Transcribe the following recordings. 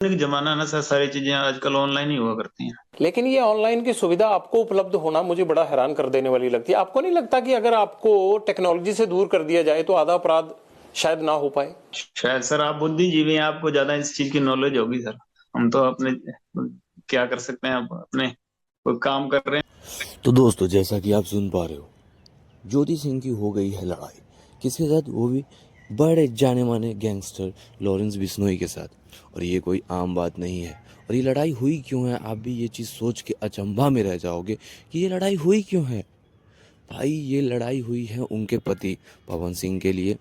की जमाना ना सर, सारी चीजें आजकल ऑनलाइन ही हुआ करती हैं। लेकिन ये ऑनलाइन की सुविधा आपको उपलब्ध होना मुझे बड़ा हैरान कर देने वाली लगती है। आपको नहीं लगता कि अगर आपको टेक्नोलॉजी से दूर कर दिया जाए तो आधा अपराध शायद ना हो पाए? शायद सर आप बुद्धिजीवी हैं, आपको ज्यादा इस चीज की नॉलेज होगी सर। हम तो अपने क्या कर सकते हैं, आप अपने कोई काम कर रहे हैं। तो दोस्तों, जैसा कि आप सुन पा रहे हो, ज्योति सिंह की हो गई है लड़ाई। किसके साथ? वो भी बड़े जाने माने गैंगस्टर लॉरेंस बिश्नोई के साथ। और ये कोई आम बात नहीं है। और ये लड़ाई हुई क्यों है, आप भी ये चीज़ सोच के अचंभा में रह जाओगे कि ये लड़ाई हुई क्यों है। भाई, ये लड़ाई हुई है उनके पति पवन सिंह के लिए।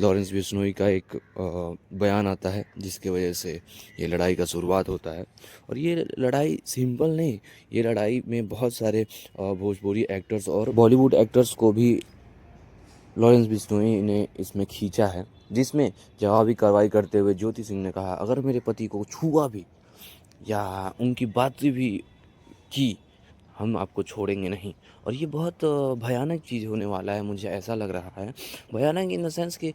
लॉरेंस बिश्नोई का एक बयान आता है जिसकी वजह से ये लड़ाई का शुरुआत होता है। और ये लड़ाई सिंपल नहीं, ये लड़ाई में बहुत सारे भोजपुरी एक्टर्स और बॉलीवुड एक्टर्स को भी लॉरेंस बिश्नोई ने इसमें खींचा है, जिसमें जवाबी कार्रवाई करते हुए ज्योति सिंह ने कहा, अगर मेरे पति को छुआ भी या उनकी बात भी की, हम आपको छोड़ेंगे नहीं। और ये बहुत भयानक चीज़ होने वाला है, मुझे ऐसा लग रहा है। भयानक इन द सेंस कि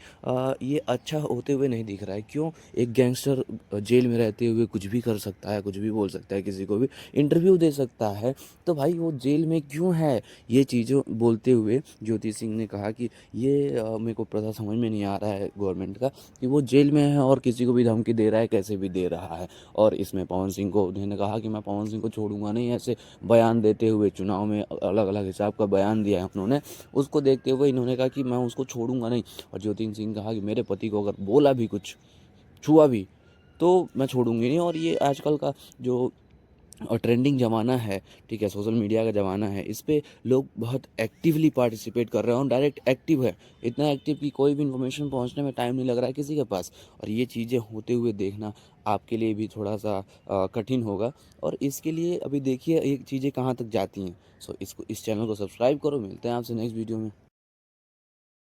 ये अच्छा होते हुए नहीं दिख रहा है। क्यों? एक गैंगस्टर जेल में रहते हुए कुछ भी कर सकता है, कुछ भी बोल सकता है, किसी को भी इंटरव्यू दे सकता है। तो भाई वो जेल में क्यों है? ये चीज़ों बोलते हुए ज्योति सिंह ने कहा कि ये मेरे को पता समझ में नहीं आ रहा है गवर्नमेंट का कि वो जेल में है और किसी को भी धमकी दे रहा है, कैसे भी दे रहा है। और इसमें पवन सिंह को उन्होंने कहा कि मैं पवन सिंह को छोड़ूंगा नहीं, ऐसे बयान देते हुए चुनाव में अलग अलग हिसाब का बयान दिया है उन्होंने। उसको देखते हुए इन्होंने कहा कि मैं उसको छोड़ूंगा नहीं। और ज्योति सिंह कहा कि मेरे पति को अगर बोला भी कुछ, छुआ भी, तो मैं छोड़ूंगी नहीं। और ये आजकल का जो ट्रेंडिंग ज़माना है, ठीक है, सोशल मीडिया का ज़माना है, इस पे लोग बहुत एक्टिवली पार्टिसिपेट कर रहे हैं और डायरेक्ट एक्टिव है। इतना एक्टिव कि कोई भी इन्फॉर्मेशन पहुंचने में टाइम नहीं लग रहा है किसी के पास। और ये चीज़ें होते हुए देखना आपके लिए भी थोड़ा सा कठिन होगा। और इसके लिए अभी देखिए ये चीज़ें कहाँ तक जाती हैं। सो इस चैनल को सब्सक्राइब करो। मिलते हैं आपसे नेक्स्ट वीडियो में।